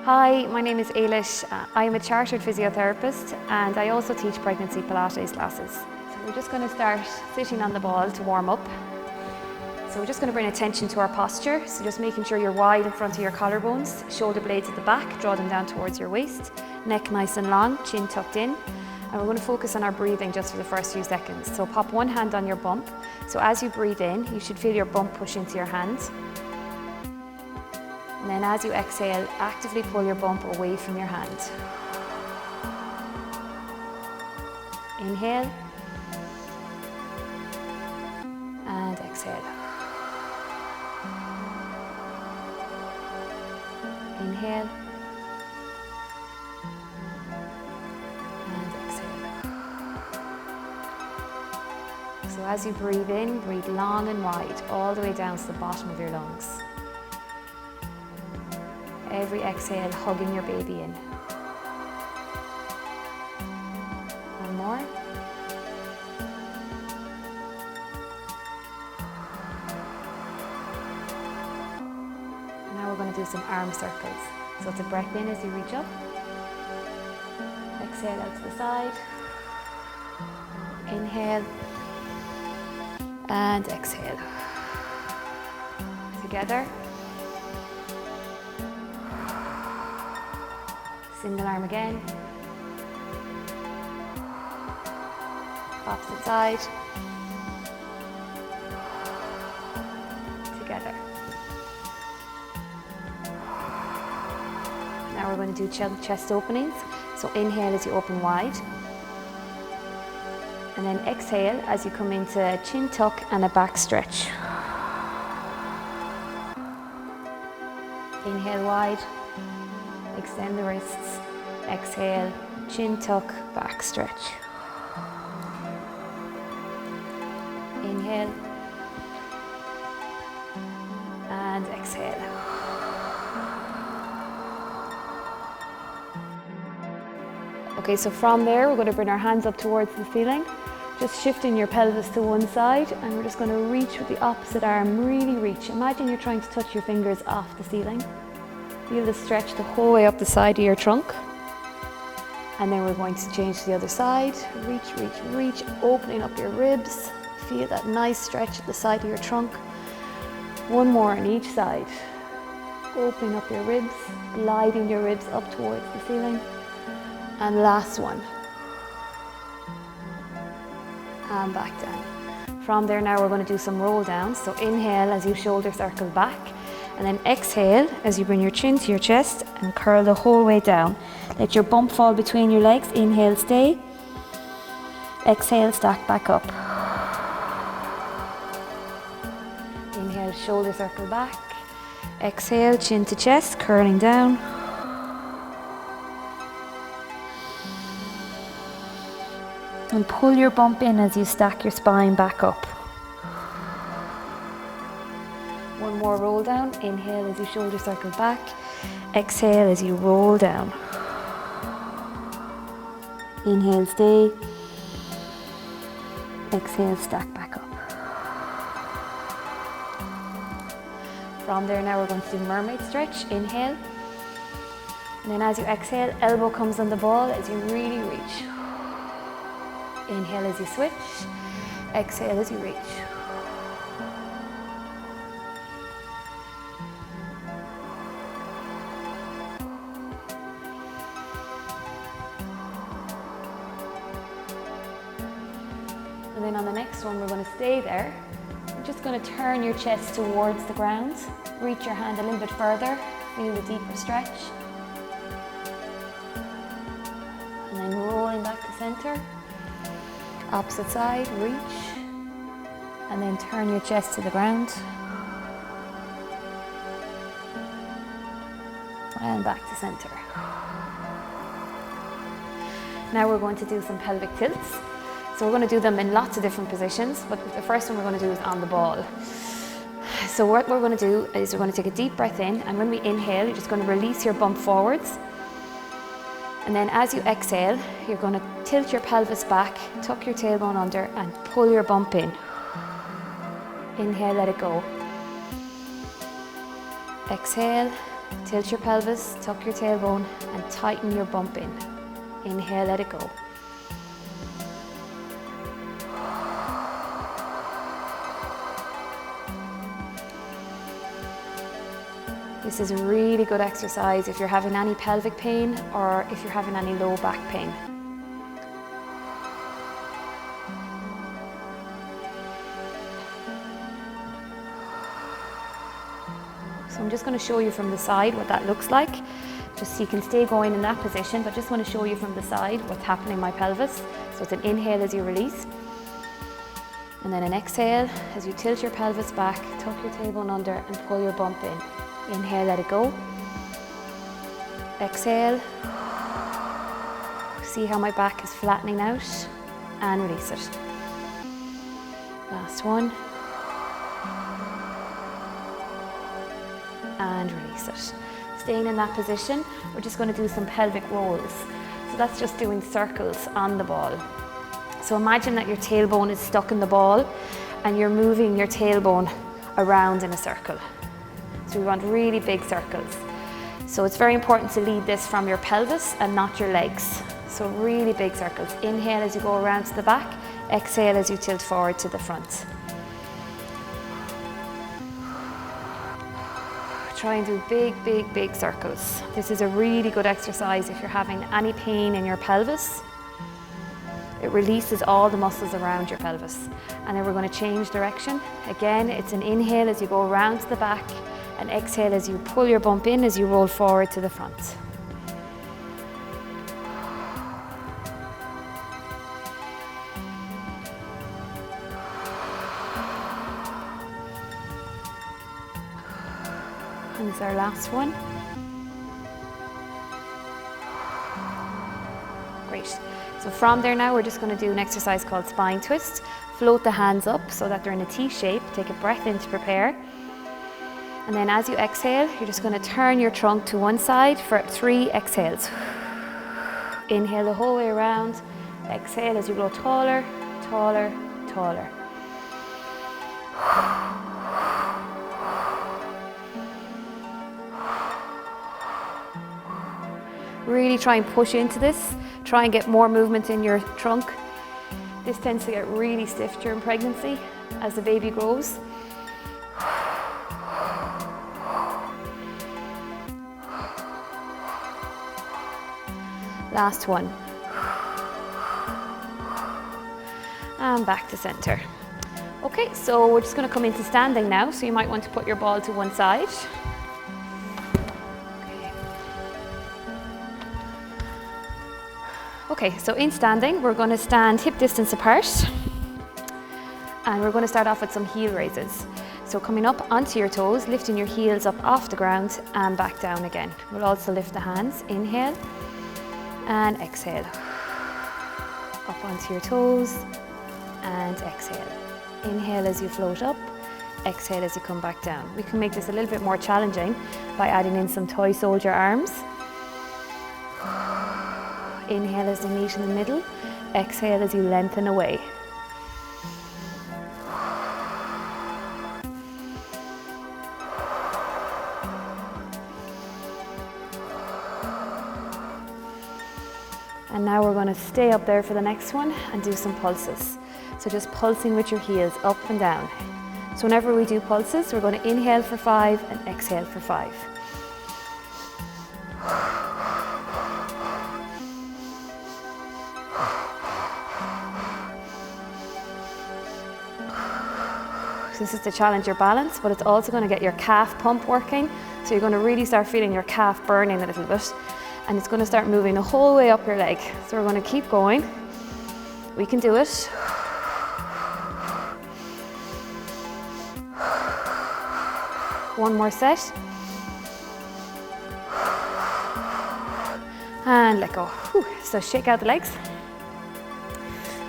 Hi, my name is Ailish. I am a chartered physiotherapist and I also teach pregnancy Pilates classes. So we're just going to start sitting on the ball to warm up. So we're just going to bring attention to our posture. So just making sure you're wide in front of your collarbones, shoulder blades at the back, draw them down towards your waist, neck nice and long, chin tucked in. And we're going to focus on our breathing just for the first few seconds. So pop one hand on your bump. So as you breathe in, you should feel your bump push into your hand. And then as you exhale, actively pull your bump away from your hand. Inhale. And exhale. Inhale. And exhale. So as you breathe in, breathe long and wide, all the way down to the bottom of your lungs. Every exhale, hugging your baby in. One more. Now we're going to do some arm circles. So it's a breath in as you reach up. Exhale out to the side. Inhale. And exhale. Together. Single arm again. Opposite side. Together. Now we're going to do chest openings. So inhale as you open wide. And then exhale as you come into a chin tuck and a back stretch. Inhale wide. Extend the wrists, exhale, chin tuck, back stretch. Inhale, and exhale. Okay, so from there, we're going to bring our hands up towards the ceiling, just shifting your pelvis to one side, and we're just going to reach with the opposite arm, really reach. Imagine you're trying to touch your fingers off the ceiling. Feel the stretch the whole way up the side of your trunk. And then we're going to change to the other side. Reach, reach, reach, opening up your ribs. Feel that nice stretch at the side of your trunk. One more on each side. Opening up your ribs, gliding your ribs up towards the ceiling. And last one. And back down. From there now we're going to do some roll downs. So inhale as you shoulder circle back. And then exhale as you bring your chin to your chest and curl the whole way down. Let your bump fall between your legs. Inhale, stay. Exhale, stack back up. Inhale, shoulder circle back. Exhale, chin to chest, curling down. And pull your bump in as you stack your spine back up. One more roll down. Inhale as you shoulder circle back. Exhale as you roll down. Inhale, stay. Exhale, stack back up. From there now we're going to do mermaid stretch. Inhale. And then as you exhale, elbow comes on the ball as you really reach. Inhale as you switch. Exhale as you reach. And then on the next one, we're going to stay there. We're just going to turn your chest towards the ground. Reach your hand a little bit further. Feel the deeper stretch. And then rolling back to center. Opposite side, reach. And then turn your chest to the ground. And back to center. Now we're going to do some pelvic tilts. So we're going to do them in lots of different positions, but the first one we're going to do is on the ball. So what we're going to do is we're going to take a deep breath in, and when we inhale, you're just going to release your bump forwards. And then as you exhale, you're going to tilt your pelvis back, tuck your tailbone under, and pull your bump in. Inhale, let it go. Exhale, Tilt your pelvis, tuck your tailbone, and tighten your bump in. Inhale, let it go. This is a really good exercise if you're having any pelvic pain or if you're having any low back pain. So I'm just going to show you from the side what that looks like, just so you can stay going in that position, but just want to show you from the side what's happening in my pelvis. So it's an inhale as you release, and then an exhale as you tilt your pelvis back, tuck your tailbone under and pull your bump in. Inhale, let it go. Exhale. See how my back is flattening out, and release it. Last one. And release it. Staying in that position, we're just going to do some pelvic rolls. So that's just doing circles on the ball. So imagine that your tailbone is stuck in the ball and you're moving your tailbone around in a circle. So we want really big circles. So it's very important to lead this from your pelvis and not your legs. So really big circles. Inhale as you go around to the back, exhale as you tilt forward to the front. Try and do big, big, big circles. This is a really good exercise if you're having any pain in your pelvis. It releases all the muscles around your pelvis. And then we're going to change direction. Again, it's an inhale as you go around to the back, and exhale as you pull your bump in as you roll forward to the front. And this is our last one. Great. So from there now, we're just going to do an exercise called spine twist. Float the hands up so that they're in a T shape. Take a breath in to prepare. And then as you exhale, you're just going to turn your trunk to one side for 3 exhales. Inhale the whole way around. Exhale as you grow taller, taller, taller. Really try and push into this. Try and get more movement in your trunk. This tends to get really stiff during pregnancy as the baby grows. Last one. And back to center. Okay, so we're just going to come into standing now. So you might want to put your ball to one side. Okay, so in standing, we're going to stand hip distance apart. And we're going to start off with some heel raises. So coming up onto your toes, lifting your heels up off the ground and back down again. We'll also lift the hands. Inhale. And exhale. Up onto your toes and exhale. Inhale as you float up, exhale as you come back down. We can make this a little bit more challenging by adding in some toy soldier arms. Inhale as you meet in the middle, exhale as you lengthen away. And now we're going to stay up there for the next one and do some pulses. So just pulsing with your heels up and down. So whenever we do pulses, we're going to inhale for 5 and exhale for 5. So this is to challenge your balance, but it's also going to get your calf pump working. So you're going to really start feeling your calf burning a little bit. And it's going to start moving the whole way up your leg. So we're going to keep going. We can do it. One more set. And let go. Whew. So shake out the legs.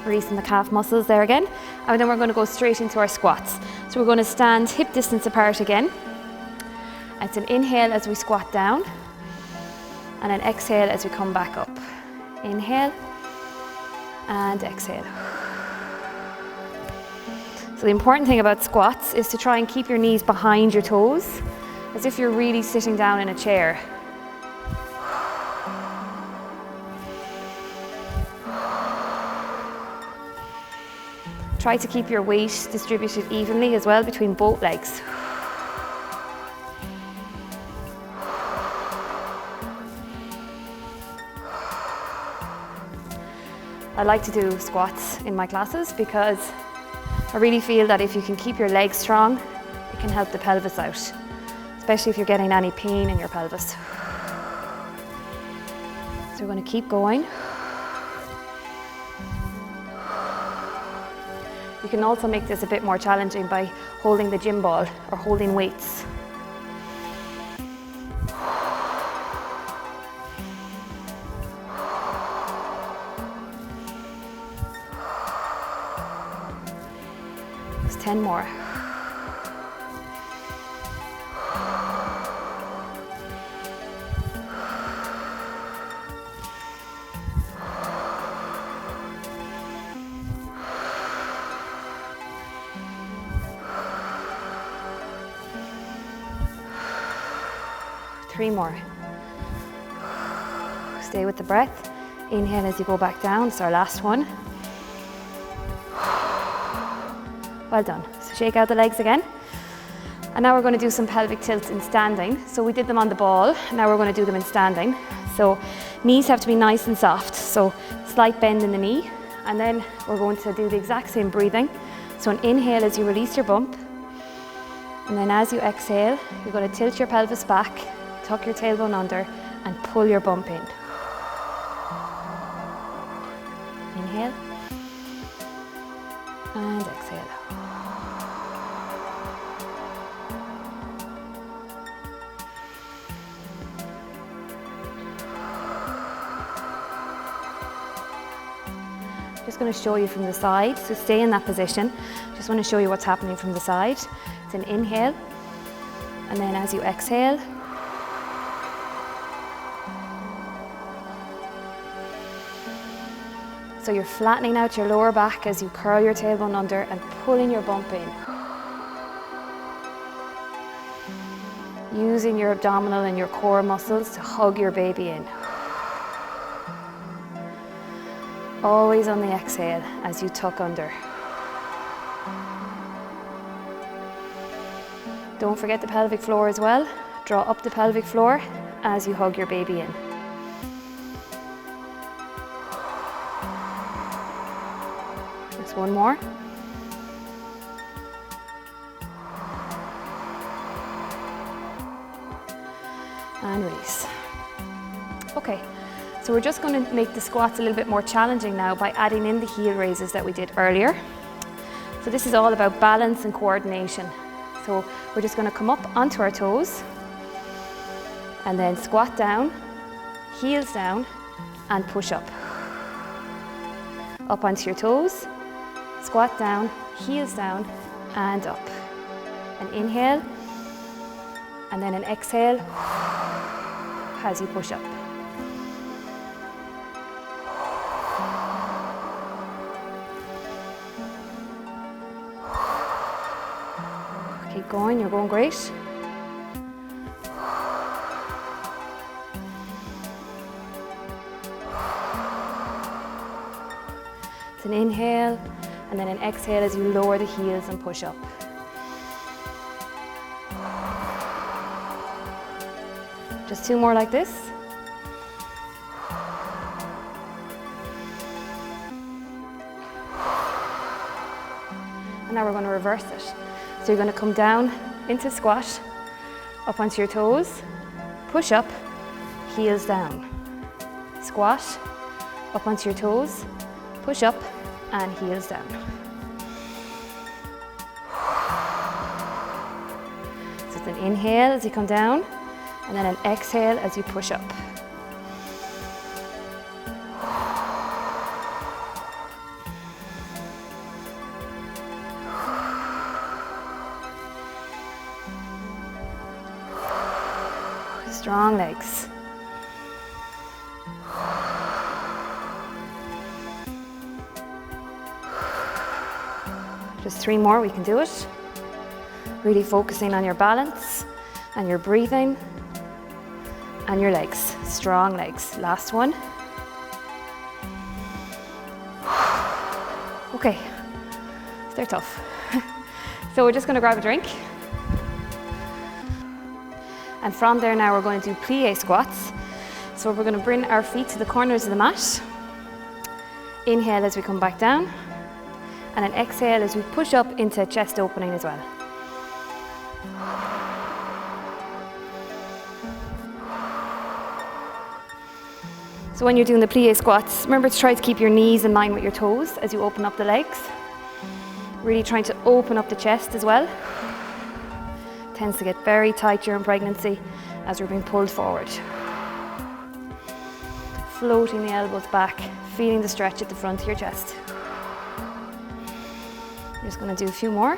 Releasing the calf muscles there again. And then we're going to go straight into our squats. So we're going to stand hip distance apart again. It's an inhale as we squat down. And an exhale as we come back up. Inhale and exhale. So the important thing about squats is to try and keep your knees behind your toes. as if you're really sitting down in a chair. Try to keep your weight distributed evenly as well between both legs. I like to do squats in my classes because I really feel that if you can keep your legs strong, it can help the pelvis out, especially if you're getting any pain in your pelvis. So we're going to keep going. You can also make this a bit more challenging by holding the gym ball or holding weights. Just 10 more. Three more. Stay with the breath. Inhale as you go back down. It's our last one. Well done. So shake out the legs again. And now we're going to do some pelvic tilts in standing. So we did them on the ball. Now we're going to do them in standing. So knees have to be nice and soft. So slight bend in the knee. And then we're going to do the exact same breathing. So an inhale as you release your bump. And then as you exhale, you're going to tilt your pelvis back. Tuck your tailbone under and pull your bump in. Inhale and exhale. Just going to show you from the side, so stay in that position. Just want to show you what's happening from the side. It's an inhale, and then as you exhale, so you're flattening out your lower back as you curl your tailbone under and pulling your bump in. Using your abdominal and your core muscles to hug your baby in. Always on the exhale as you tuck under. Don't forget the pelvic floor as well. Draw up the pelvic floor as you hug your baby in. Just one more. And release. Okay, so we're just going to make the squats a little bit more challenging now by adding in the heel raises that we did earlier. So this is all about balance and coordination. So we're just going to come up onto our toes and then squat down, heels down and push up. Up onto your toes, squat down, heels down and up. An inhale and then an exhale as you push up. Keep going, you're going great. It's an inhale and then an exhale as you lower the heels and push up. Just two more like this. And now we're going to reverse it. So you're going to come down into squat, up onto your toes, push up, heels down. Squat, up onto your toes, push up and heels down. So it's an inhale as you come down and then an exhale as you push up. Strong legs. Just three more, we can do it. Really focusing on your balance. And you're breathing. And your legs, strong legs. Last one. Okay, they're tough. So we're just going to grab a drink. And from there now we're going to do plie squats. So we're going to bring our feet to the corners of the mat. Inhale as we come back down. And then exhale as we push up into chest opening as well. So when you're doing the plie squats, remember to try to keep your knees in line with your toes as you open up the legs. Really trying to open up the chest as well. Tends to get very tight during pregnancy as we're being pulled forward. Floating the elbows back, feeling the stretch at the front of your chest. I'm just going to do a few more.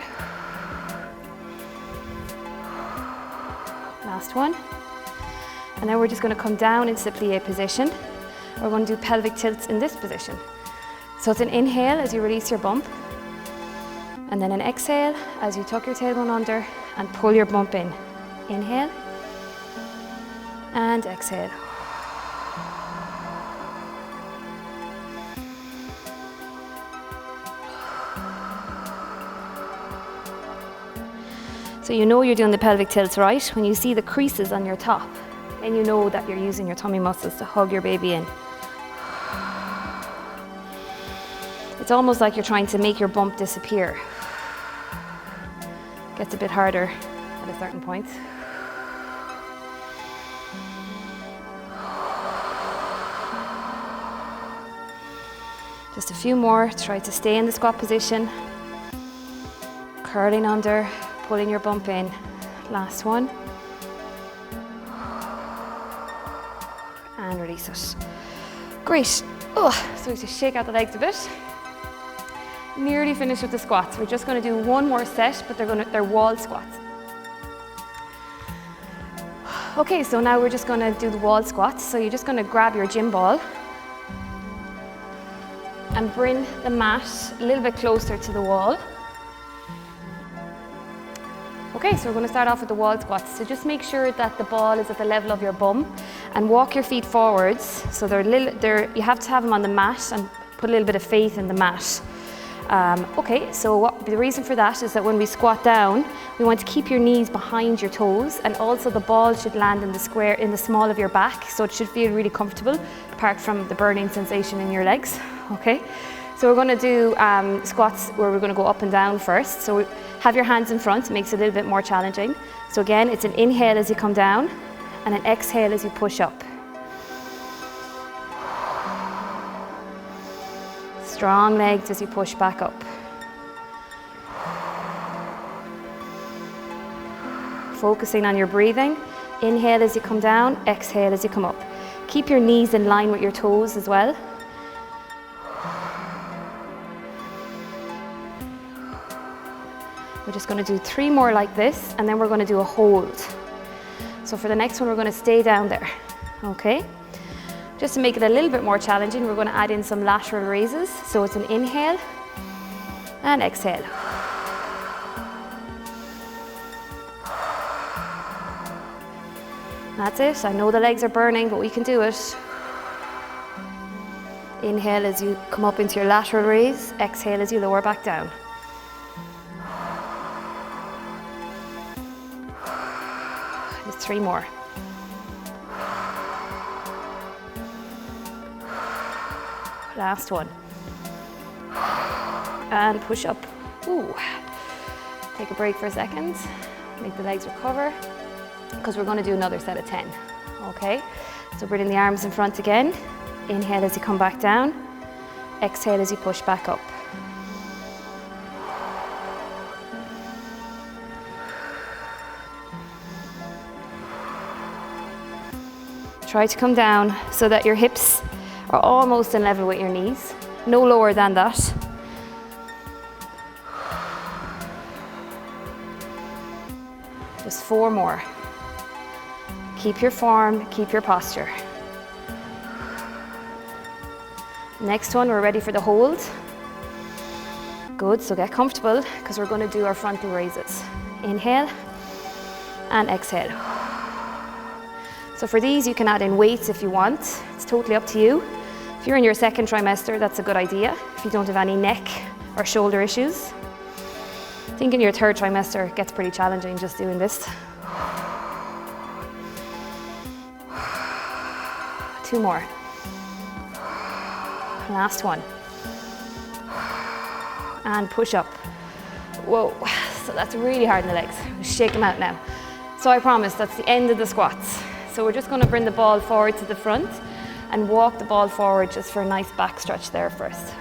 Last one. And now we're just going to come down into the plie position. We're going to do pelvic tilts in this position. So it's an inhale as you release your bump. And then an exhale as you tuck your tailbone under and pull your bump in. Inhale. And exhale. So you know you're doing the pelvic tilts, right? When you see the creases on your top, and you know that you're using your tummy muscles to hug your baby in. It's almost like you're trying to make your bump disappear. Gets a bit harder at a certain point. Just a few more. Try to stay in the squat position. Curling under, pulling your bump in. Last one. And release it. Great. Oh, so we just shake out the legs a bit. Nearly finished with the squats. We're just going to do one more set, but they're wall squats. Okay, so now we're just going to do the wall squats. So you're just going to grab your gym ball and bring the mat a little bit closer to the wall. Okay, so we're going to start off with the wall squats. So just make sure that the ball is at the level of your bum and walk your feet forwards. So you have to have them on the mat and put a little bit of faith in the mat. Okay, so the reason for that is that when we squat down, we want to keep your knees behind your toes, and also the ball should land in the small of your back, so it should feel really comfortable, apart from the burning sensation in your legs. Okay, so we're going to do squats where we're going to go up and down first. So have your hands in front, it makes it a little bit more challenging. So again, it's an inhale as you come down, and an exhale as you push up. Strong legs as you push back up. Focusing on your breathing. Inhale as you come down, exhale as you come up. Keep your knees in line with your toes as well. We're just going to do 3 more like this, and then we're going to do a hold. So for the next one, we're going to stay down there. Okay? Just to make it a little bit more challenging, we're going to add in some lateral raises. So it's an inhale and exhale. That's it. I know the legs are burning, but we can do it. Inhale as you come up into your lateral raise. Exhale as you lower back down. Just 3 more. Last one. And push up. Ooh. Take a break for a second. Make the legs recover, because we're going to do another set of 10. Okay? So bring the arms in front again. Inhale as you come back down. Exhale as you push back up. Try to come down so that your hips are almost in level with your knees, no lower than that. Just 4 more. Keep your form, keep your posture. Next one, we're ready for the hold. Good, so get comfortable, because we're going to do our frontal raises. Inhale and exhale. So for these, you can add in weights if you want. It's totally up to you. If you're in your second trimester, that's a good idea. If you don't have any neck or shoulder issues. I think in your third trimester, it gets pretty challenging just doing this. 2 more. Last one. And push up. Whoa, so that's really hard in the legs. Shake them out now. So I promise that's the end of the squats. So we're just going to bring the ball forward to the front and walk the ball forward just for a nice back stretch there first.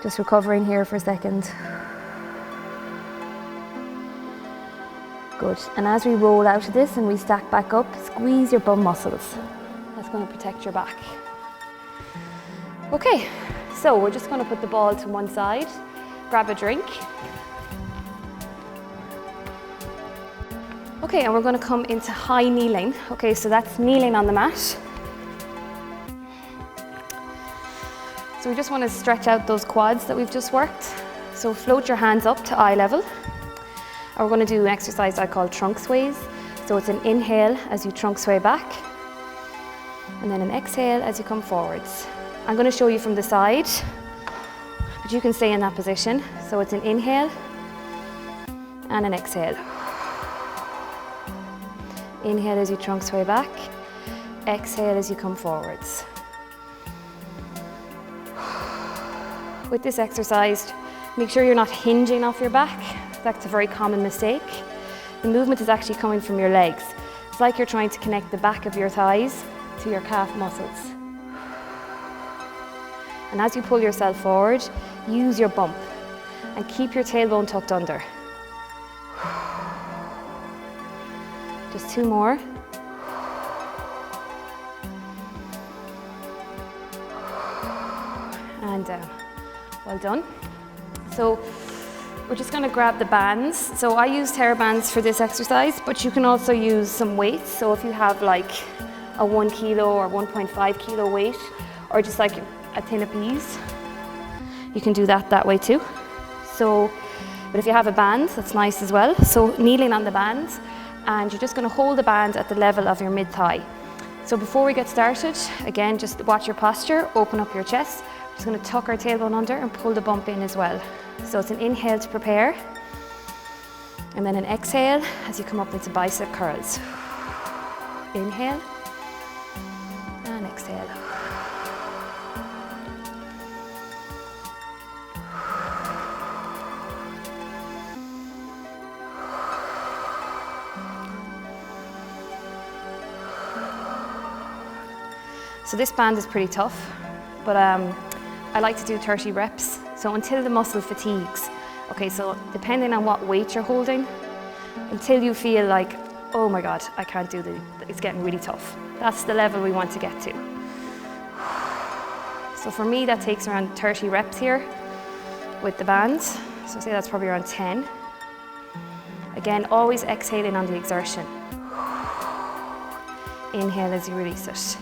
Just recovering here for a second. Good. And as we roll out of this and we stack back up, squeeze your bum muscles. That's going to protect your back. Okay, so we're just going to put the ball to one side, grab a drink. Okay, and we're going to come into high kneeling. Okay, so that's kneeling on the mat. So we just want to stretch out those quads that we've just worked. So float your hands up to eye level. And we're going to do an exercise I call trunk sways. So it's an inhale as you trunk sway back, and then an exhale as you come forwards. I'm going to show you from the side, but you can stay in that position. So it's an inhale and an exhale. Inhale as you trunk sway back, exhale as you come forwards. With this exercise, make sure you're not hinging off your back. That's a very common mistake. The movement is actually coming from your legs. It's like you're trying to connect the back of your thighs to your calf muscles. And as you pull yourself forward, use your bump and keep your tailbone tucked under. Just 2 more. And down. Well done. So we're just going to grab the bands. So I use terra bands for this exercise, but you can also use some weights. So if you have like a 1 kilo or 1.5 kilo weight, or just like a tin of peas, you can do that way too. So, but if you have a band, that's nice as well. So kneeling on the band, and you're just going to hold the band at the level of your mid-thigh. So before we get started, again, just watch your posture, open up your chest. We're just going to tuck our tailbone under and pull the bump in as well. So it's an inhale to prepare, and then an exhale as you come up into bicep curls. Inhale and exhale. So this band is pretty tough, but I like to do 30 reps. So until the muscle fatigues. Okay, so depending on what weight you're holding, until you feel like, oh my God, I can't do it's getting really tough. That's the level we want to get to. So for me, that takes around 30 reps here with the band. So say that's probably around 10. Again, always exhaling on the exertion. Inhale as you release it.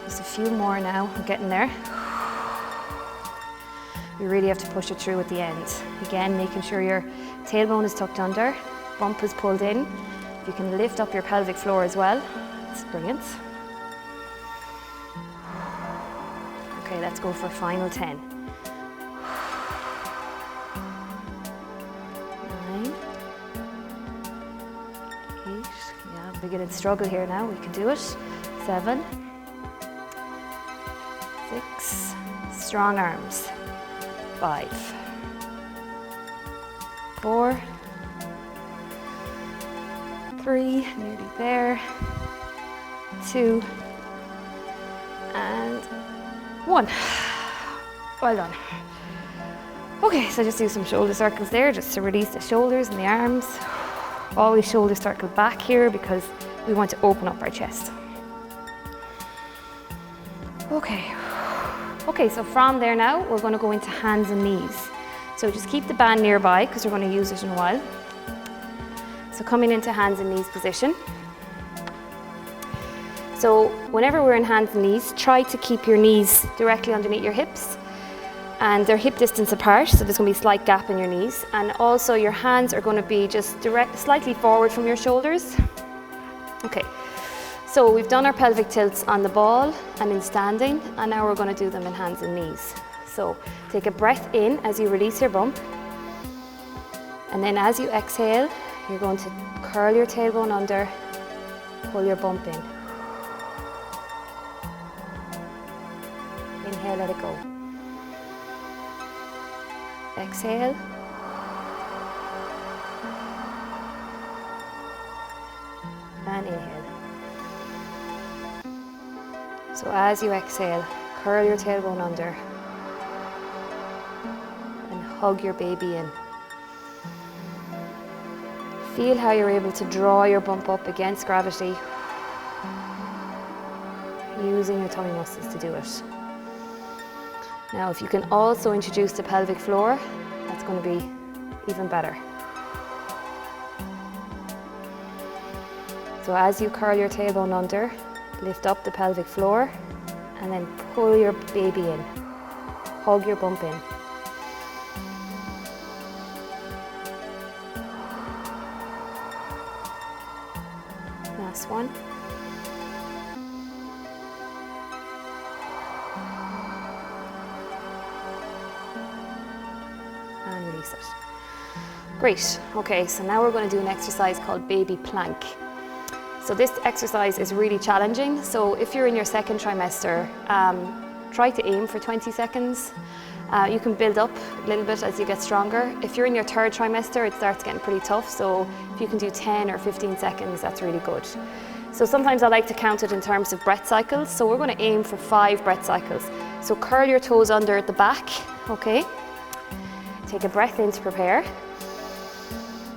Just a few more now, we're getting there. You really have to push it through at the end. Again, making sure your tailbone is tucked under, bump is pulled in. You can lift up your pelvic floor as well. That's brilliant. Okay, let's go for final 10. 9, 8, yeah, beginning to struggle here now, we can do it. 7, 6, strong arms. 5, 4, 3, nearly there, 2, and 1. Well done. Okay, so just do some shoulder circles there, just to release the shoulders and the arms. Always shoulder circle back here because we want to open up our chest. Okay, so from there now, we're going to go into hands and knees. So just keep the band nearby because we're going to use it in a while. So coming into hands and knees position. So whenever we're in hands and knees, try to keep your knees directly underneath your hips, and they're hip distance apart, so there's going to be a slight gap in your knees, and also your hands are going to be just slightly forward from your shoulders. Okay, so we've done our pelvic tilts on the ball and in standing, and now we're going to do them in hands and knees. So take a breath in as you release your bump, and then as you exhale, you're going to curl your tailbone under, pull your bump in. Inhale, let it go. Exhale. And inhale. So as you exhale, curl your tailbone under and hug your baby in. Feel how you're able to draw your bump up against gravity, using your tummy muscles to do it. Now, if you can also introduce the pelvic floor, that's going to be even better. So as you curl your tailbone under, lift up the pelvic floor and then pull your baby in. Hug your bump in. Last one. And release it. Great. Okay, so now we're going to do an exercise called baby plank. So this exercise is really challenging. So if you're in your second trimester, try to aim for 20 seconds. You can build up a little bit as you get stronger. If you're in your third trimester, it starts getting pretty tough. So if you can do 10 or 15 seconds, that's really good. So sometimes I like to count it in terms of breath cycles. So we're going to aim for 5 breath cycles. So curl your toes under at the back, okay? Take a breath in to prepare.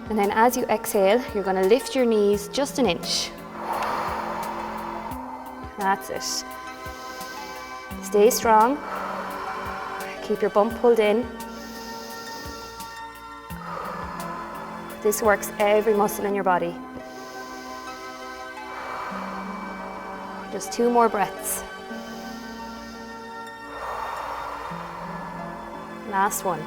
And then as you exhale, you're going to lift your knees just an inch. That's it. Stay strong. Keep your bump pulled in. This works every muscle in your body. Just 2 more breaths. Last one.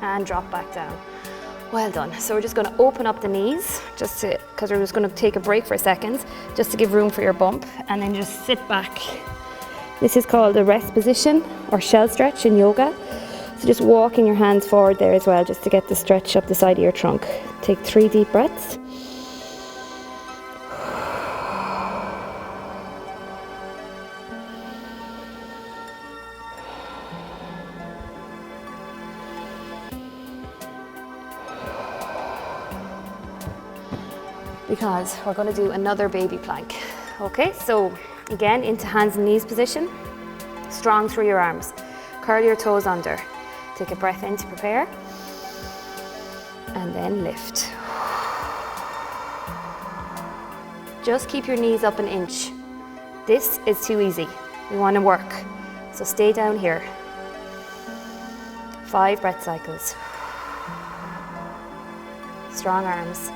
And drop back down. Well done. So we're just going to open up the knees, just to, because we're just going to take a break for a second, just to give room for your bump, and then just sit back. This is called the rest position or shell stretch in yoga. So just walking your hands forward there as well, just to get the stretch up the side of your trunk. Take 3 deep breaths. Because we're going to do another baby plank. Okay, so again, into hands and knees position. Strong through your arms. Curl your toes under. Take a breath in to prepare. And then lift. Just keep your knees up an inch. This is too easy. We want to work. So stay down here. 5 breath cycles. Strong arms.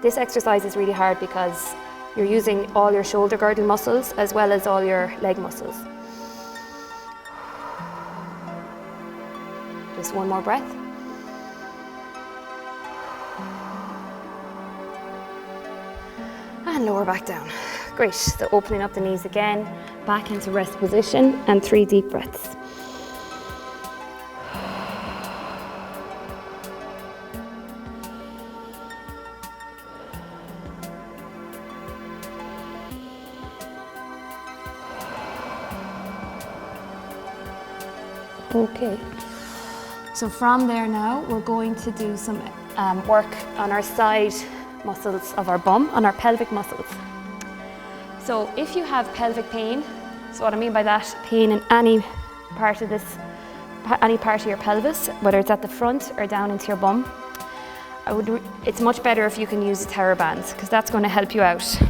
This exercise is really hard because you're using all your shoulder girdle muscles as well as all your leg muscles. Just 1 more breath. And lower back down. Great, so opening up the knees again, back into rest position and 3 deep breaths. Okay, so from there now, we're going to do some work on our side muscles of our bum, on our pelvic muscles. So if you have pelvic pain, so what I mean by that, pain in any part of your pelvis, whether it's at the front or down into your bum, it's much better if you can use a TheraBand because that's going to help you out.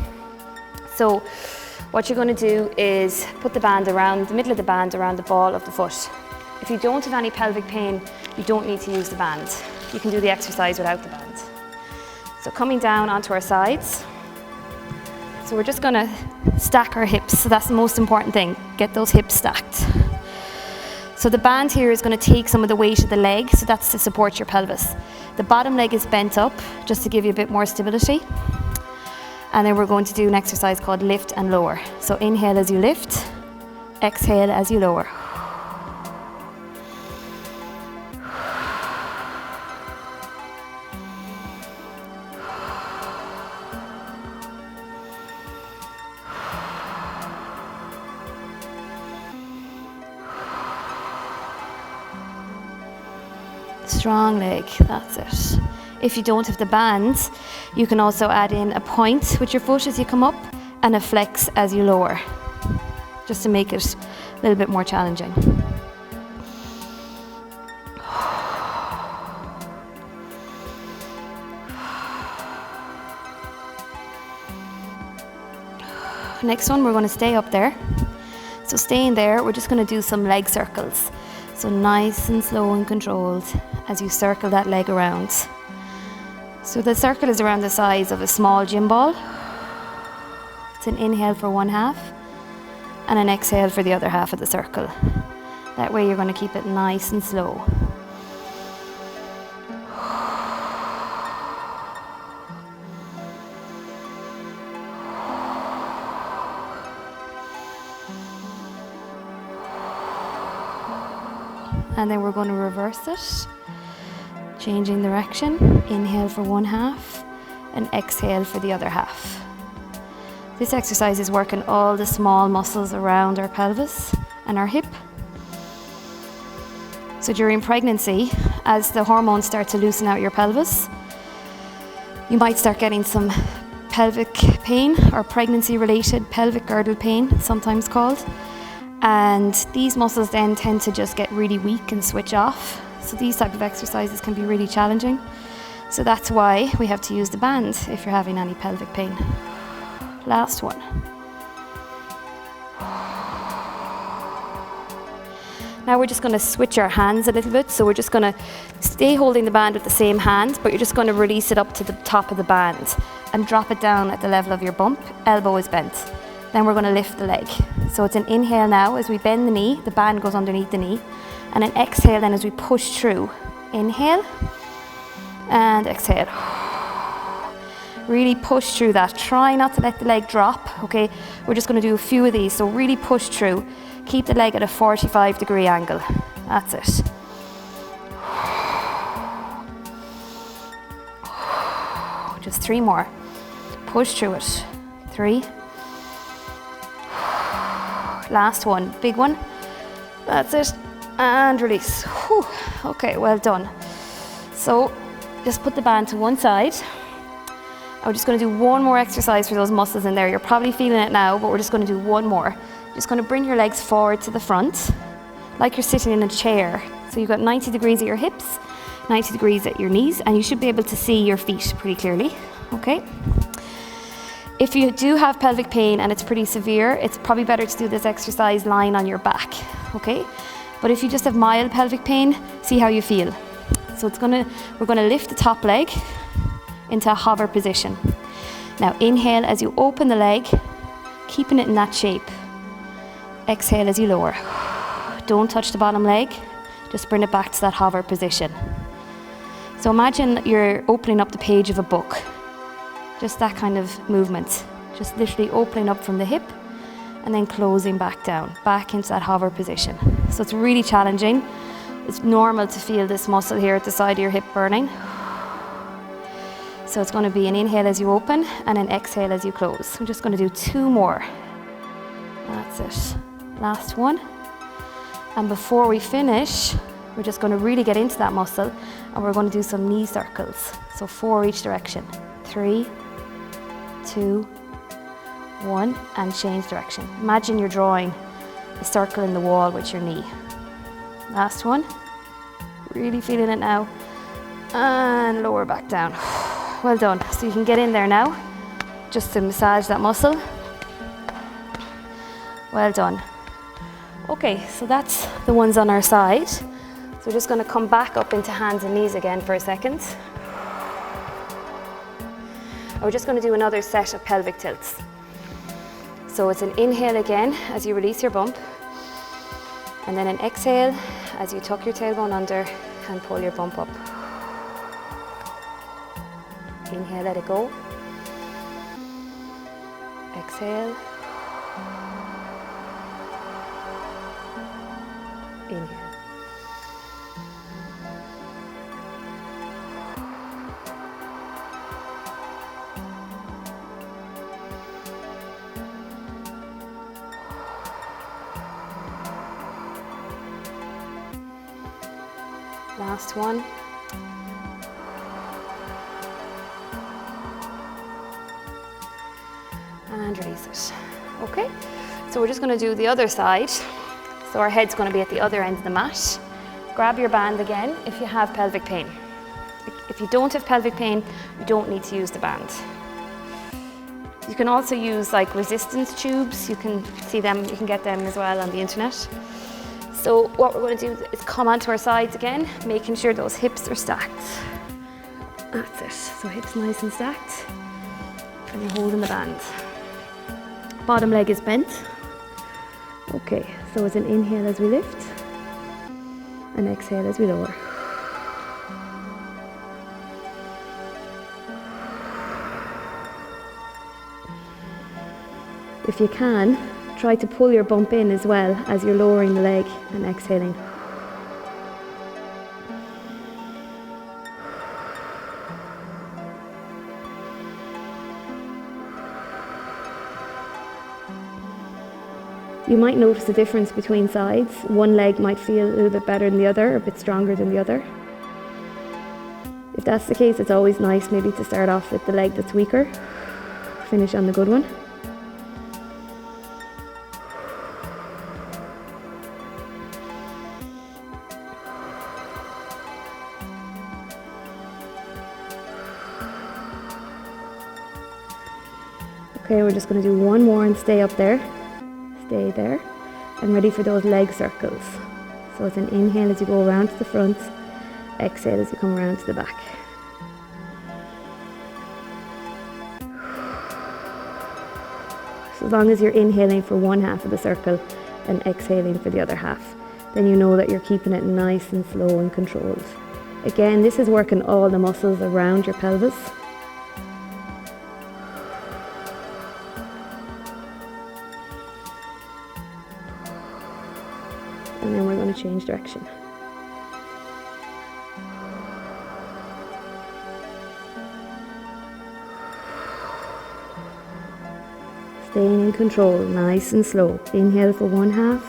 So What you're going to do is put the band around the middle of the band around the ball of the foot. If you don't have any pelvic pain, you don't need to use the band. You can do the exercise without the band. So coming down onto our sides. So we're just going to stack our hips. So that's the most important thing. Get those hips stacked. So the band here is going to take some of the weight of the leg, so that's to support your pelvis. The bottom leg is bent up just to give you a bit more stability. And then we're going to do an exercise called lift and lower. So inhale as you lift, exhale as you lower. Strong leg, that's it. If you don't have the band, you can also add in a point with your foot as you come up and a flex as you lower, just to make it a little bit more challenging. Next one, we're going to stay up there. So staying there, we're just going to do some leg circles. So nice and slow and controlled as you circle that leg around. So the circle is around the size of a small gym ball. It's an inhale for one half and an exhale for the other half of the circle. That way you're going to keep it nice and slow. And then we're going to reverse it, changing direction. Inhale for one half and exhale for the other half. This exercise is working all the small muscles around our pelvis and our hip. So during pregnancy, as the hormones start to loosen out your pelvis, you might start getting some pelvic pain or pregnancy-related pelvic girdle pain, it's sometimes called. And these muscles then tend to just get really weak and switch off. So these type of exercises can be really challenging. So that's why we have to use the band if you're having any pelvic pain. Last one. Now we're just going to switch our hands a little bit. So we're just going to stay holding the band with the same hand, but you're just going to release it up to the top of the band and drop it down at the level of your bump. Elbow is bent. Then we're going to lift the leg. So it's an inhale now as we bend the knee, the band goes underneath the knee, and an exhale then as we push through. Inhale and exhale. Really push through that. Try not to let the leg drop, okay? We're just going to do a few of these, so really push through. Keep the leg at a 45-degree angle. That's it. Just 3 more. Push through it. 3. Last one, big one. That's it. And release. Whew. Okay, well done. So just put the band to one side. I'm just going to do one more exercise for those muscles in there. You're probably feeling it now, but we're just going to do one more. Just going to bring your legs forward to the front, like you're sitting in a chair. So you've got 90 degrees at your hips, 90 degrees at your knees, and you should be able to see your feet pretty clearly. Okay? If you do have pelvic pain and it's pretty severe, it's probably better to do this exercise lying on your back, okay? But if you just have mild pelvic pain, see how you feel. So we're gonna lift the top leg into a hover position. Now inhale as you open the leg, keeping it in that shape. Exhale as you lower. Don't touch the bottom leg, just bring it back to that hover position. So imagine you're opening up the page of a book. Just that kind of movement. Just literally opening up from the hip and then closing back down, back into that hover position. So it's really challenging. It's normal to feel this muscle here at the side of your hip burning. So it's going to be an inhale as you open and an exhale as you close. I'm just going to do 2 more. That's it. Last one. And before we finish, we're just going to really get into that muscle and we're going to do some knee circles. So 4 each direction. 3, 2, 1, and change direction. Imagine you're drawing a circle in the wall with your knee. Last one. Really feeling it now. And lower back down. Well done. So you can get in there now, just to massage that muscle. Well done. Okay, so that's the ones on our side. So we're just going to come back up into hands and knees again for a second. And we're just going to do another set of pelvic tilts. So it's an inhale again as you release your bump, and then an exhale as you tuck your tailbone under and pull your bump up. Inhale, let it go. Exhale. Inhale. Last one. And release it. Okay, so we're just going to do the other side. So our head's going to be at the other end of the mat. Grab your band again if you have pelvic pain. If you don't have pelvic pain, you don't need to use the band. You can also use like resistance tubes. You can see them, you can get them as well on the internet. So what we're going to do is come onto our sides again, making sure those hips are stacked. That's it. So hips nice and stacked. And you're holding the band. Bottom leg is bent. Okay, so it's an inhale as we lift, and exhale as we lower. If you can, try to pull your bump in as well as you're lowering the leg and exhaling. You might notice a difference between sides. One leg might feel a little bit better than the other, a bit stronger than the other. If that's the case, it's always nice maybe to start off with the leg that's weaker, finish on the good one. Okay, we're just going to do one more and stay up there. Stay there and ready for those leg circles. So it's an inhale as you go around to the front, exhale as you come around to the back. So as long as you're inhaling for one half of the circle and exhaling for the other half, then you know that you're keeping it nice and slow and controlled. Again, this is working all the muscles around your pelvis. And then we're going to change direction. Staying in control, nice and slow. Inhale for one half,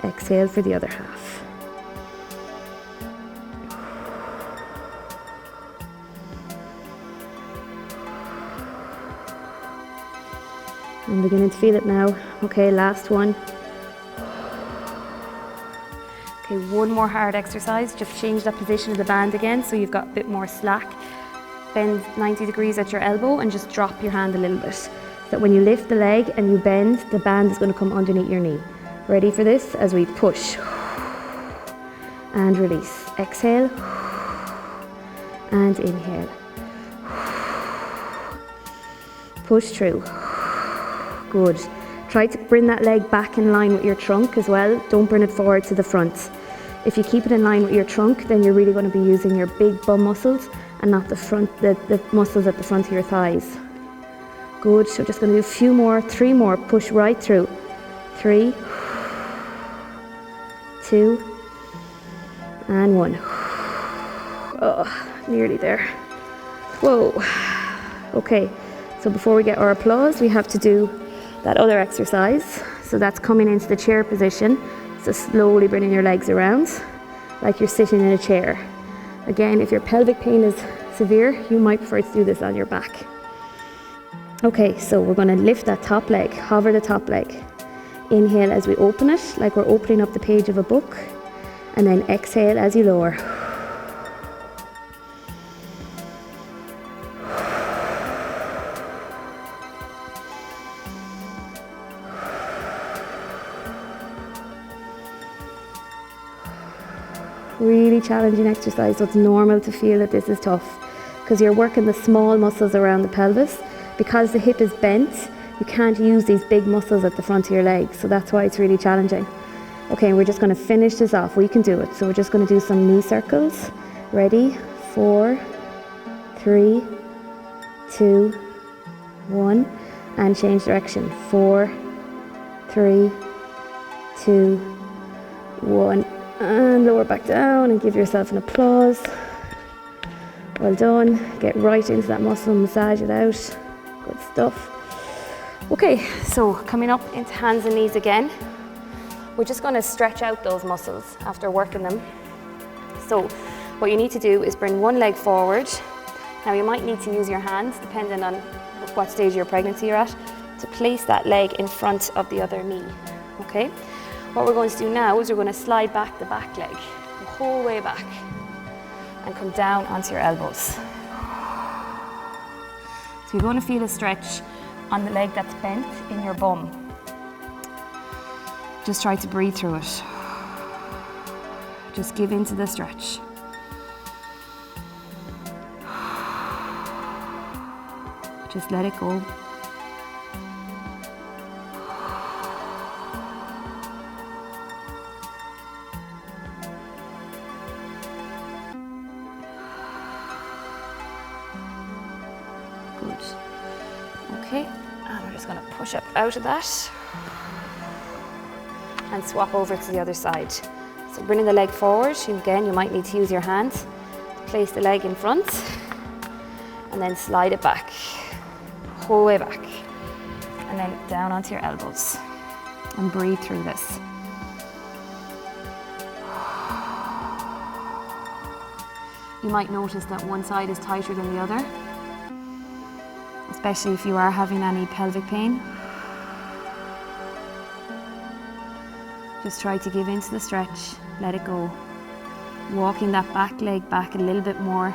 exhale for the other half. I'm beginning to feel it now. Okay, last one. Okay, one more hard exercise. Just change that position of the band again so you've got a bit more slack. Bend 90 degrees at your elbow and just drop your hand a little bit. So that when you lift the leg and you bend, the band is going to come underneath your knee. Ready for this? As we push and release. Exhale and inhale. Push through. Good. Try to bring that leg back in line with your trunk as well. Don't bring it forward to the front. If you keep it in line with your trunk, then you're really going to be using your big bum muscles and not the front, the muscles at the front of your thighs. Good. So just going to do a few more, 3 more. Push right through. 3, 2, and 1. Oh, nearly there. Whoa. Okay. So before we get our applause, we have to do that other exercise. So that's coming into the chair position. So slowly bringing your legs around like you're sitting in a chair. Again, if your pelvic pain is severe, you might prefer to do this on your back. Okay, so we're going to lift that top leg, hover the top leg. Inhale as we open it, like we're opening up the page of a book. And then exhale as you lower. Really challenging exercise, so it's normal to feel that this is tough because you're working the small muscles around the pelvis. Because the hip is bent, you can't use these big muscles at the front of your legs, so that's why it's really challenging. Okay, we're just going to finish this off. We can do it. So we're just going to do some knee circles. Ready? 4, 3, 2, 1, and change direction. 4, 3, 2, 1, and lower back down and give yourself an applause. Well done. Get right into that muscle, massage it out. Good stuff. Okay, so coming up into hands and knees again. We're just going to stretch out those muscles after working them. So what you need to do is bring one leg forward. Now you might need to use your hands, depending on what stage of your pregnancy you're at, to place that leg in front of the other knee. Okay? What we're going to do now is we're going to slide back the back leg, the whole way back, and come down onto your elbows. So you're going to feel a stretch on the leg that's bent in your bum. Just try to breathe through it. Just give into the stretch. Just let it go. Good. Okay, and we're just going to push up out of that and swap over to the other side. So bringing the leg forward, again you might need to use your hands to place the leg in front and then slide it back, whole way back, and then down onto your elbows and breathe through this. You might notice that one side is tighter than the other, especially if you are having any pelvic pain. Just try to give into the stretch, let it go. Walking that back leg back a little bit more.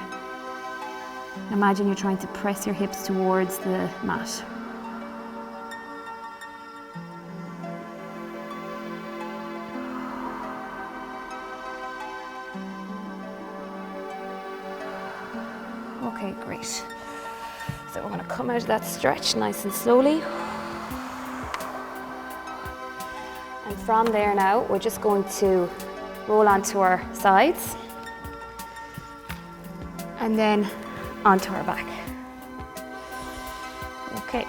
Imagine you're trying to press your hips towards the mat. Okay, great. So we're going to come out of that stretch nice and slowly. And from there now, we're just going to roll onto our sides and then onto our back. Okay,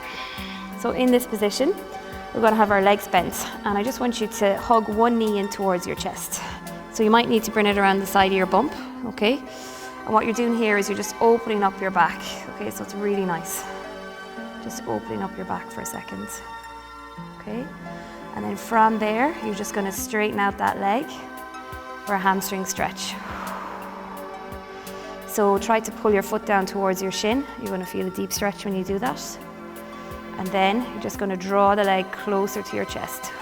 so in this position, we're going to have our legs bent, and I just want you to hug one knee in towards your chest. So you might need to bring it around the side of your bump, okay? And what you're doing here is you're just opening up your back, okay? So it's really nice. Just opening up your back for a second, okay? And then from there, you're just going to straighten out that leg for a hamstring stretch. So try to pull your foot down towards your shin. You're going to feel a deep stretch when you do that. And then you're just going to draw the leg closer to your chest.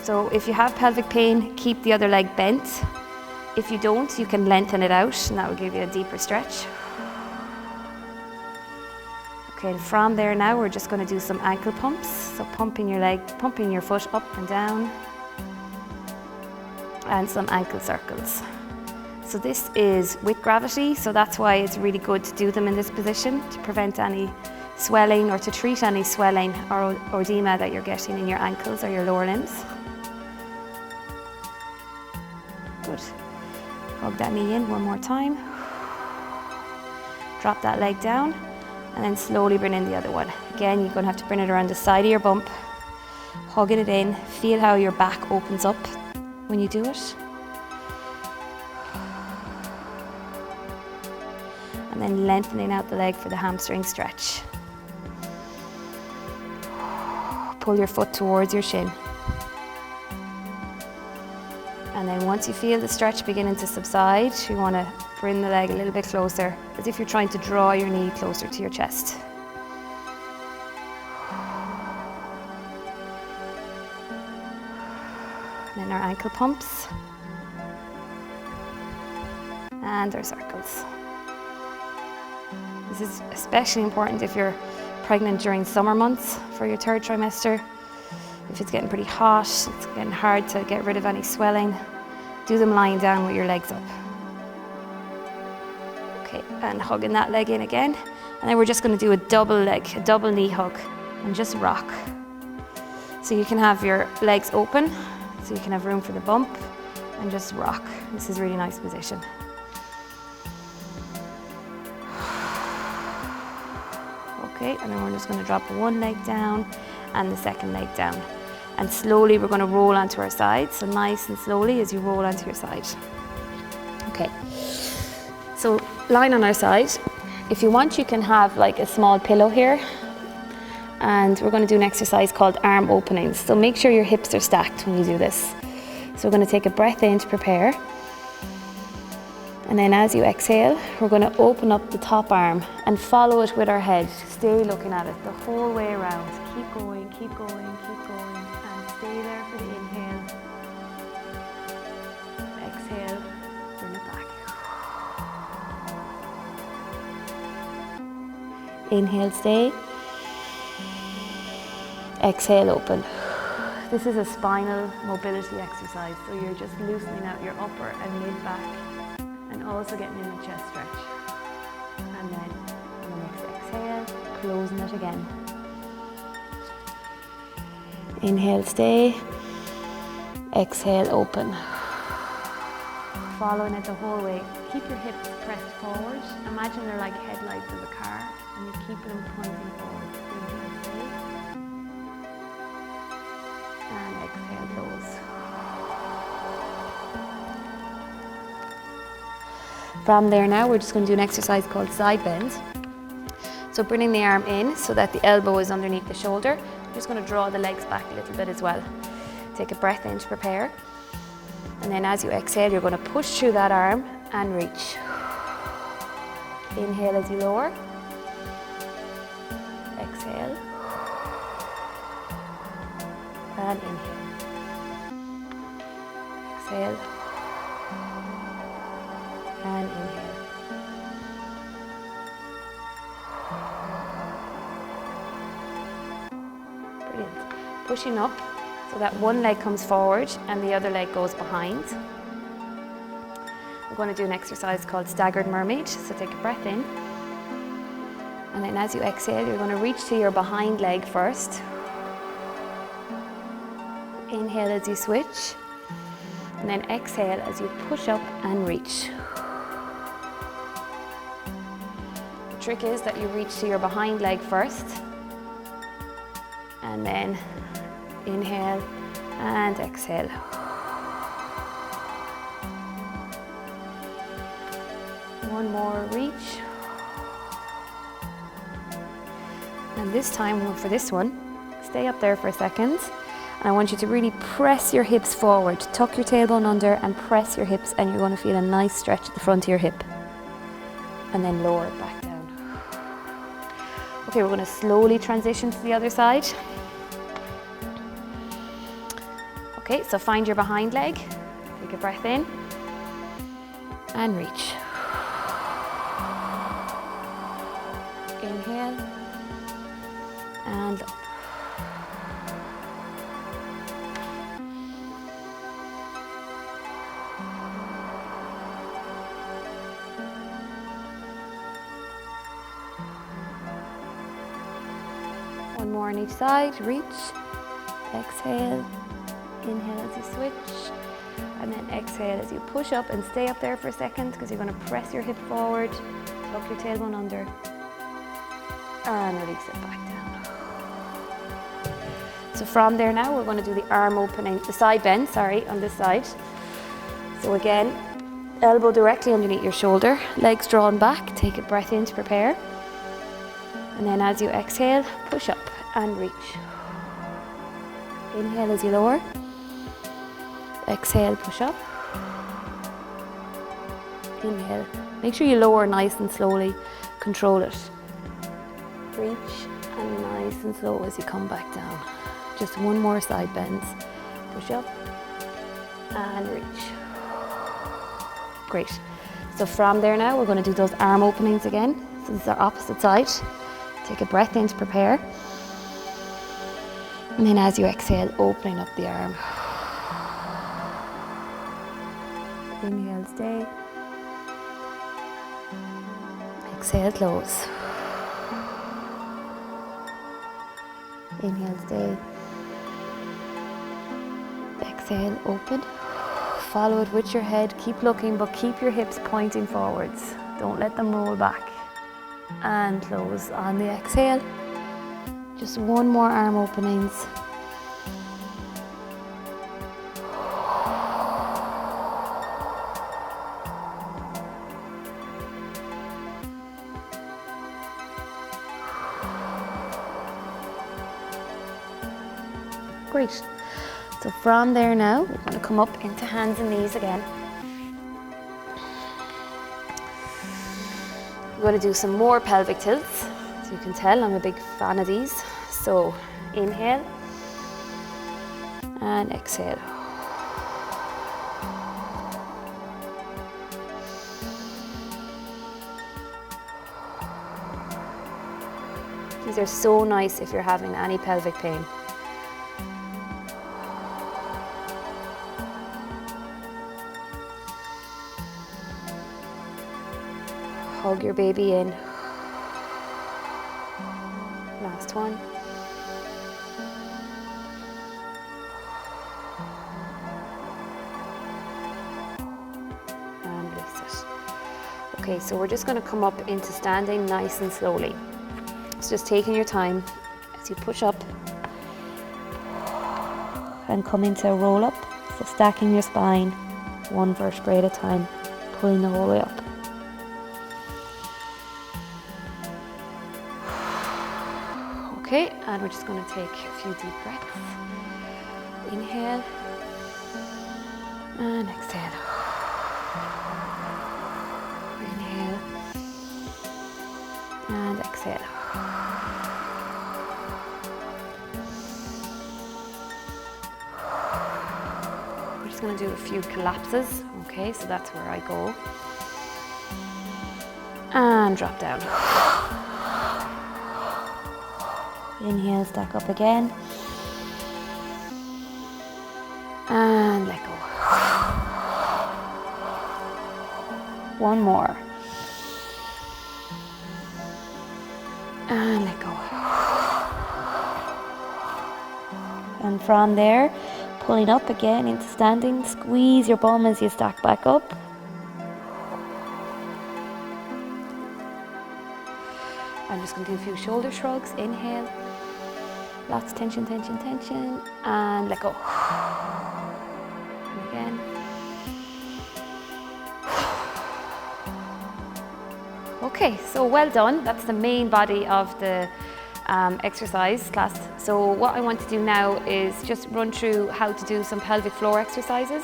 So if you have pelvic pain, keep the other leg bent. If you don't, you can lengthen it out, and that will give you a deeper stretch. Okay, and from there now, we're just going to do some ankle pumps. So pumping your foot up and down, and some ankle circles. So this is with gravity, so that's why it's really good to do them in this position to prevent any swelling or to treat any swelling or edema that you're getting in your ankles or your lower limbs. Good. Hug that knee in one more time. Drop that leg down. And then slowly bring in the other one. Again, you're going to have to bring it around the side of your bump, hugging it in. Feel how your back opens up when you do it. And then lengthening out the leg for the hamstring stretch. Pull your foot towards your shin. And then once you feel the stretch beginning to subside, you want to bring the leg a little bit closer, as if you're trying to draw your knee closer to your chest. And then our ankle pumps. And our circles. This is especially important if you're pregnant during summer months for your 3rd trimester. If it's getting pretty hot, it's getting hard to get rid of any swelling, do them lying down with your legs up. Okay, and hugging that leg in again. And then we're just going to do a double knee hug, and just rock. So you can have your legs open, so you can have room for the bump, and just rock. This is a really nice position. Okay, and then we're just going to drop one leg down and the second leg down. And slowly we're going to roll onto our side. So nice and slowly as you roll onto your side. Okay, so lying on our side. If you want, you can have like a small pillow here. And we're going to do an exercise called arm openings. So make sure your hips are stacked when you do this. So we're going to take a breath in to prepare. And then as you exhale, we're going to open up the top arm and follow it with our head. Stay looking at it the whole way around. Keep going, keep going, keep going. And stay there for the inhale. Exhale, bring it back. Inhale, stay. Exhale, open. This is a spinal mobility exercise, so you're just loosening out your upper and mid back, and also getting in a chest stretch. And then on the next exhale, closing it again. Inhale, stay. Exhale, open. Following it the whole way. Keep your hips pressed forward. Imagine they're like headlights of a car, and you keep them pointing forward. Inhale, stay. And exhale, close. From there now, we're just going to do an exercise called side bend. So bringing the arm in so that the elbow is underneath the shoulder. I'm just going to draw the legs back a little bit as well. Take a breath in to prepare. And then as you exhale, you're going to push through that arm and reach. Inhale as you lower. Exhale. And inhale. Exhale. And inhale. Brilliant. Pushing up so that one leg comes forward and the other leg goes behind. We're going to do an exercise called Staggered Mermaid. So take a breath in. And then as you exhale, you're going to reach to your behind leg first. Inhale as you switch, and then exhale as you push up and reach. The trick is that you reach to your behind leg first, and then inhale and exhale. One more reach. And this time, for this one, stay up there for a second. And I want you to really press your hips forward. Tuck your tailbone under and press your hips, and you're going to feel a nice stretch at the front of your hip. And then lower it back down. Okay, we're going to slowly transition to the other side. Okay, so find your behind leg. Take a breath in. And reach. Inhale. And up. One more on each side, reach, exhale, inhale as you switch, and then exhale as you push up and stay up there for a second because you're going to press your hip forward, tuck your tailbone under, and release it back down. So from there now, we're going to do the arm opening, the side bend, on this side. So again, elbow directly underneath your shoulder, legs drawn back, take a breath in to prepare. And then as you exhale, push up and reach. Inhale as you lower. Exhale, push up. Inhale. Make sure you lower nice and slowly. Control it. Reach and nice and slow as you come back down. Just one more side bend. Push up and reach. Great. So from there now, we're going to do those arm openings again. So this is our opposite side. Take a breath in to prepare. And then as you exhale, opening up the arm. Inhale, stay. Exhale, close. Inhale, stay. Exhale, open. Follow it with your head. Keep looking, but keep your hips pointing forwards. Don't let them roll back. And close on the exhale. Just one more arm openings. Great. So from there now, we're going to come up into hands and knees again. We're going to do some more pelvic tilts. As you can tell, I'm a big fan of these. So inhale and exhale. These are so nice if you're having any pelvic pain. Hug your baby in. Last one. And release it. Okay, so we're just going to come up into standing nice and slowly. So just taking your time as you push up and come into a roll up. So stacking your spine, one vertebrae at a time, pulling the whole way up. Okay, and we're just going to take a few deep breaths. Inhale and exhale. Inhale and exhale. We're just going to do a few collapses. Okay, so that's where I go. And drop down. Inhale, stack up again. And let go. One more. And let go. And from there, pulling up again into standing, squeeze your bum as you stack back up. I'm just going to do a few shoulder shrugs. Inhale. Lots of tension, tension, tension. And let go. And again. Okay, so well done. That's the main body of the exercise class. So what I want to do now is just run through how to do some pelvic floor exercises.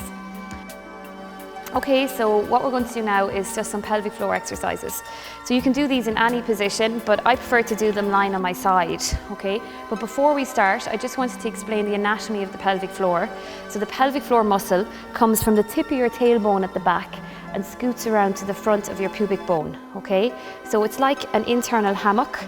Okay, so what we're going to do now is just some pelvic floor exercises. So you can do these in any position, but I prefer to do them lying on my side, okay? But before we start, I just wanted to explain the anatomy of the pelvic floor. So the pelvic floor muscle comes from the tip of your tailbone at the back and scoots around to the front of your pubic bone, okay? So it's like an internal hammock,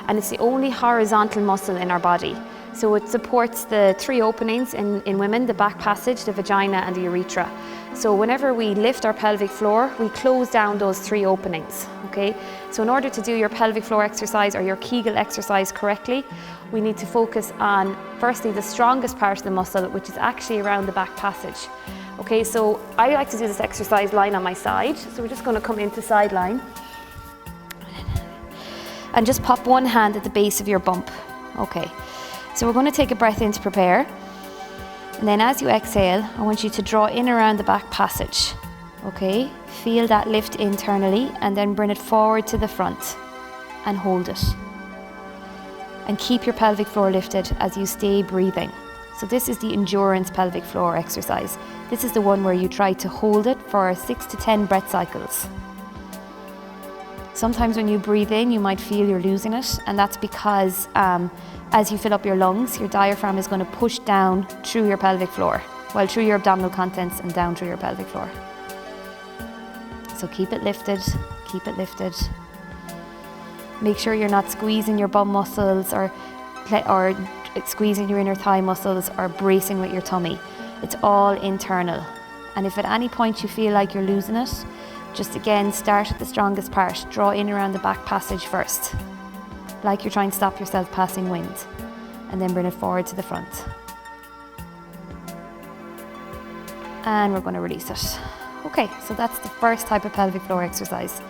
and it's the only horizontal muscle in our body. So it supports the three openings in women, the back passage, the vagina and the urethra. So whenever we lift our pelvic floor, we close down those three openings, okay? So in order to do your pelvic floor exercise or your Kegel exercise correctly, we need to focus on, firstly, the strongest part of the muscle, which is actually around the back passage. Okay, so I like to do this exercise lying on my side. So we're just going to come into side line. And just pop one hand at the base of your bump. Okay, so we're going to take a breath in to prepare. And then as you exhale, I want you to draw in around the back passage. Okay, feel that lift internally and then bring it forward to the front and hold it. And keep your pelvic floor lifted as you stay breathing. So this is the endurance pelvic floor exercise. This is the one where you try to hold it for 6 to 10 breath cycles. Sometimes when you breathe in, you might feel you're losing it, and that's because as you fill up your lungs, your diaphragm is going to push down through your pelvic floor, well, through your abdominal contents and down through your pelvic floor. So keep it lifted, keep it lifted. Make sure you're not squeezing your bum muscles or squeezing your inner thigh muscles or bracing with your tummy. It's all internal. And if at any point you feel like you're losing it, just again start at the strongest part. Draw in around the back passage first, like you're trying to stop yourself passing wind, and then bring it forward to the front. And we're going to release it. Okay, so that's the first type of pelvic floor exercise.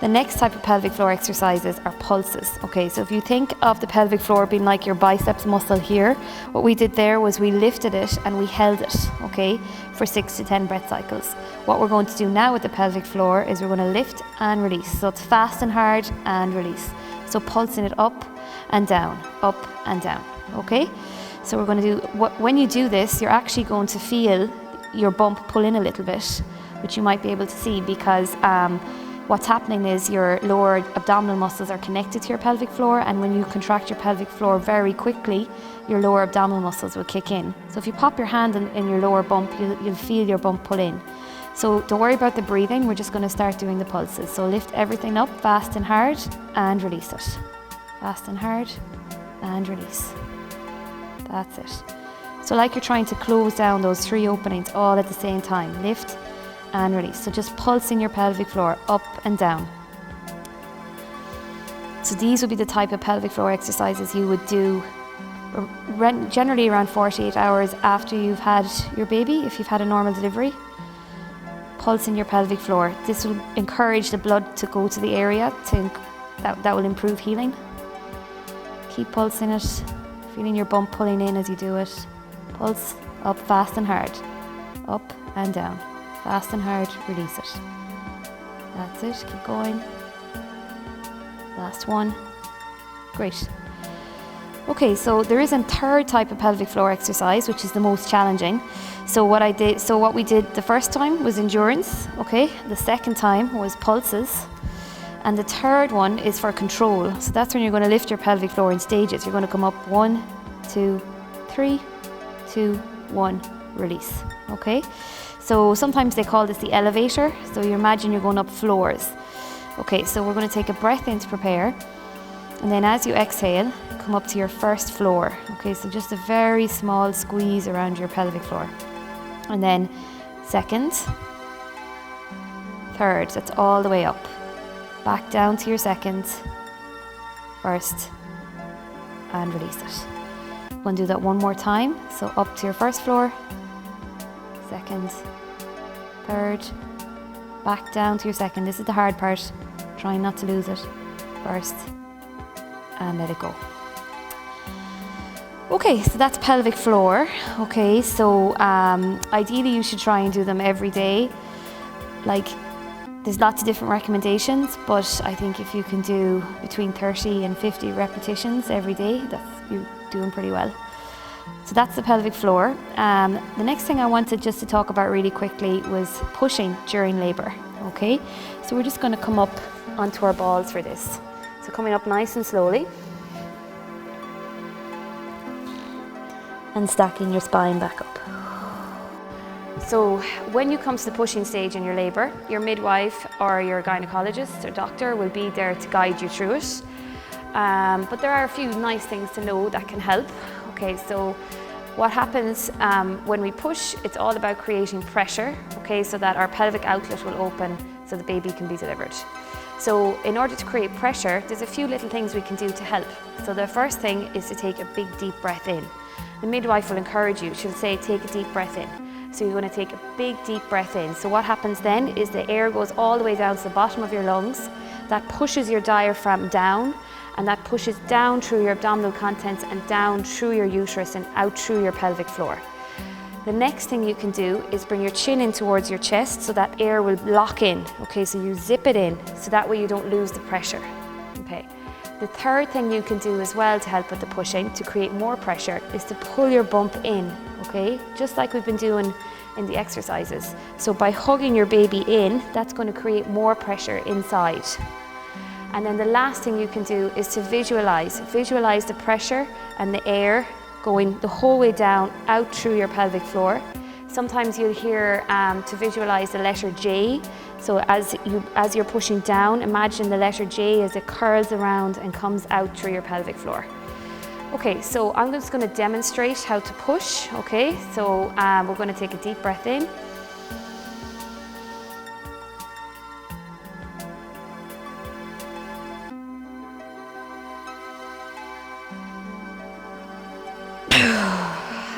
The next type of pelvic floor exercises are pulses. Okay, so if you think of the pelvic floor being like your biceps muscle here, what we did there was we lifted it and we held it, okay, for 6 to 10 breath cycles. What we're going to do now with the pelvic floor is we're going to lift and release. So it's fast and hard and release. So pulsing it up and down, okay? So we're going to do, when you do this, you're actually going to feel your bump pull in a little bit, which you might be able to see because what's happening is your lower abdominal muscles are connected to your pelvic floor, and when you contract your pelvic floor very quickly, your lower abdominal muscles will kick in. So if you pop your hand in your lower bump, you'll feel your bump pull in. So don't worry about the breathing, we're just going to start doing the pulses. So lift everything up, fast and hard, and release it. Fast and hard, and release. That's it. So like you're trying to close down those 3 openings all at the same time. Lift and release. So just pulsing your pelvic floor up and down. So these would be the type of pelvic floor exercises you would do generally around 48 hours after you've had your baby, if you've had a normal delivery. Pulsing your pelvic floor. This will encourage the blood to go to the area that will improve healing. Keep pulsing it, feeling your bump pulling in as you do it. Pulse up fast and hard, up and down, fast and hard, release it. That's it, keep going. Last one. Great. Okay, so there is a third type of pelvic floor exercise, which is the most challenging. So what we did the first time was endurance, okay? The second time was pulses. And the third one is for control. So that's when you're going to lift your pelvic floor in stages. You're going to come up 1, 2, 3, 2, 1, release, okay? So sometimes they call this the elevator. So you imagine you're going up floors. Okay, so we're going to take a breath in to prepare. And then as you exhale, come up to your first floor. Okay, so just a very small squeeze around your pelvic floor. And then second, third, that's all the way up. Back down to your second, first, and release it. I'm going to do that one more time. So up to your first floor, second, third, back down to your second. This is the hard part. Trying not to lose it. First, and let it go. Okay, so that's pelvic floor. Okay, so ideally you should try and do them every day. Like, there's lots of different recommendations, but I think if you can do between 30 and 50 repetitions every day, you're doing pretty well. So that's the pelvic floor. The next thing I wanted just to talk about really quickly was pushing during labour. Okay, so we're just going to come up onto our balls for this. So coming up nice and slowly. And stacking your spine back up. So when you come to the pushing stage in your labour, your midwife or your gynecologist or doctor will be there to guide you through it. But there are a few nice things to know that can help. Okay, so what happens when we push, it's all about creating pressure, okay, so that our pelvic outlet will open so the baby can be delivered. So in order to create pressure, there's a few little things we can do to help. So the first thing is to take a big deep breath in. The midwife will encourage you, she'll say take a deep breath in. So you're going to take a big deep breath in. So what happens then is the air goes all the way down to the bottom of your lungs. That pushes your diaphragm down, and that pushes down through your abdominal contents and down through your uterus and out through your pelvic floor. The next thing you can do is bring your chin in towards your chest so that air will lock in. Okay, so you zip it in so that way you don't lose the pressure. Okay. The third thing you can do as well to help with the pushing, to create more pressure, is to pull your bump in, okay? Just like we've been doing in the exercises. So by hugging your baby in, that's going to create more pressure inside. And then the last thing you can do is to visualize the pressure and the air going the whole way down, out through your pelvic floor. Sometimes you'll hear to visualize the letter J. So as you're pushing down, imagine the letter J as it curls around and comes out through your pelvic floor. Okay, so I'm just going to demonstrate how to push, okay? So we're going to take a deep breath in.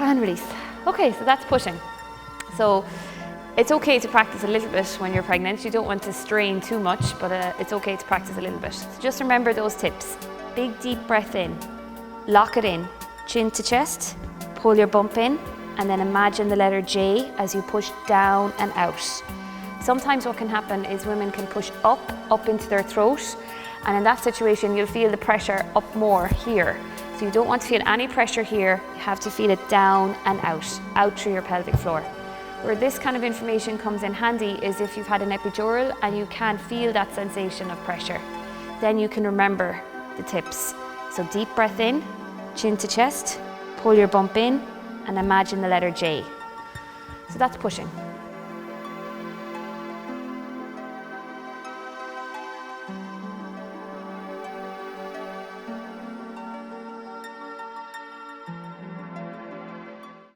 And release. Okay, so that's pushing. So it's okay to practice a little bit when you're pregnant. You don't want to strain too much, but it's okay to practice a little bit. So just remember those tips. Big deep breath in, lock it in, chin to chest, pull your bump in, and then imagine the letter J as you push down and out. Sometimes what can happen is women can push up into their throat, and in that situation you'll feel the pressure up more here. So you don't want to feel any pressure here, you have to feel it down and out through your pelvic floor. Where this kind of information comes in handy is if you've had an epidural and you can't feel that sensation of pressure. Then you can remember the tips. So deep breath in, chin to chest, pull your bump in, and imagine the letter J. So that's pushing.